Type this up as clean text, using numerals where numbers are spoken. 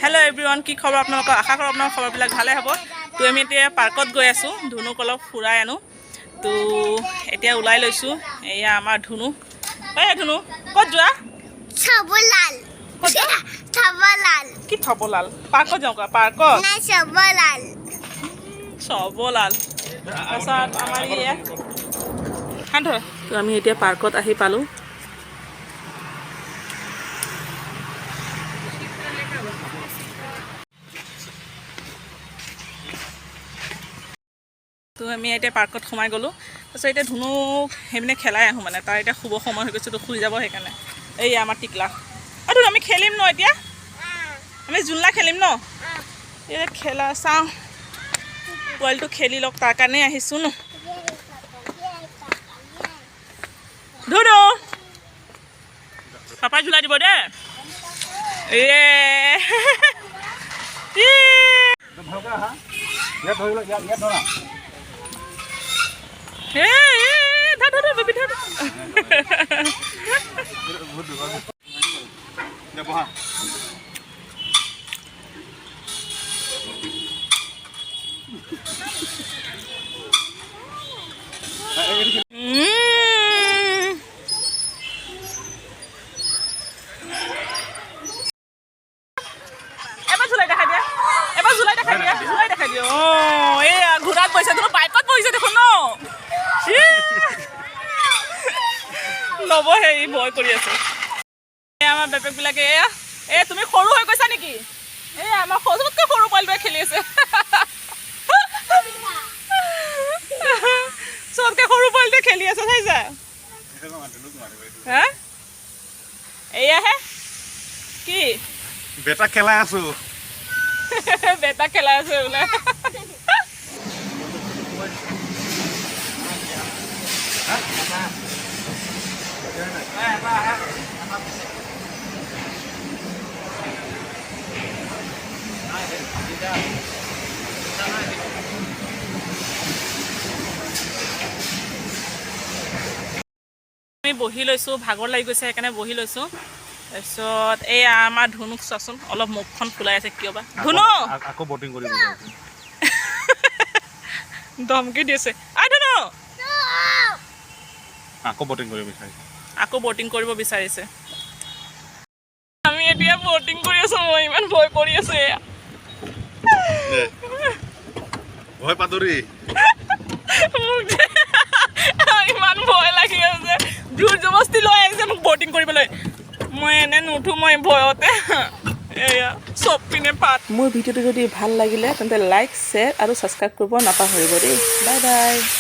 hello everyone की खबर आपलोक आशा करो अपना खबर भाले हम तो आम इतना पार्कत गई आसो धुनुक अलग फुराई आनो तो इतना ऊल् लैसो एया आमार धुनु धुनु कत जा सबलाल सबलाल कि थबलाल पार्कत जाऊँ पार्कत ना सबलाल सबलाल आमार ये हाँ धर तो आम इतना पार्कत आहि पालो तो आम इतना पार्कत सोमाई गलो तो इतना धुनुक सीने खेलाई आहूँ मैं तार इतना शुभ समय हो गई तो शुई जा সেইকাৰণে এই आमार टिकला धुनु आम खेलिम न এতিয়া आम जुलना खेलिम न ये खेला चाँ पोवालिটো खेली लग तार কাৰণে আহিছোঁ न धुनु पापाई झुला দিব दे ঘোঁৰাত বহিছে তুমি বাইকত বহিছে দেখোন ন ল'ব হেৰি ভয় কৰি আছে আমাৰ বেপেকবিলাকে এয়া তুমি সৰু হৈ গৈছা নেকি এই আমাৰ সৰুতকৈ সৰু পোৱালিটোৱে খেলি আছে চবতকৈ সৰু পোৱালিটোৱে খেলি আছে চাইছা হা এয়াহে কি বেটা খেলাই আছো বেটা খেলাই আছে বোলে আমি বহি লৈছোঁ ভাগৰ লাগি গৈছে সেইকাৰণে বহি লৈছোঁ তাৰপিছত এই আমাৰ ধুনুক চোৱাচোন অলপ মুখখন ফুলাই আছে কিয় বা ধুনু আকৌ বটিং কৰিব ধমকি দিছে ধুনু আকৌ বটিং কৰিব বিচাৰিছে আকৌ বটিং কৰিব বিচাৰিছে আমি এতিয়া বটিং কৰি আছো মই ইমান ভয় কৰি আছো এয়া ভয় পাদৰি ইমান ভয় লাগি আছে জোৰ জবস্তি লৈ আহিছে মোক বটিং কৰিবলৈ মই এনে নুঠো মই ভয়তে এয়া চব পিনে পাত মোৰ ভিডিঅ'টো যদি ভাল লাগিলে তেন্তে লাইক শ্বেয়াৰ আৰু ছাবস্ক্ৰাইব কৰিব নাপাহৰিব দেই বাই বাই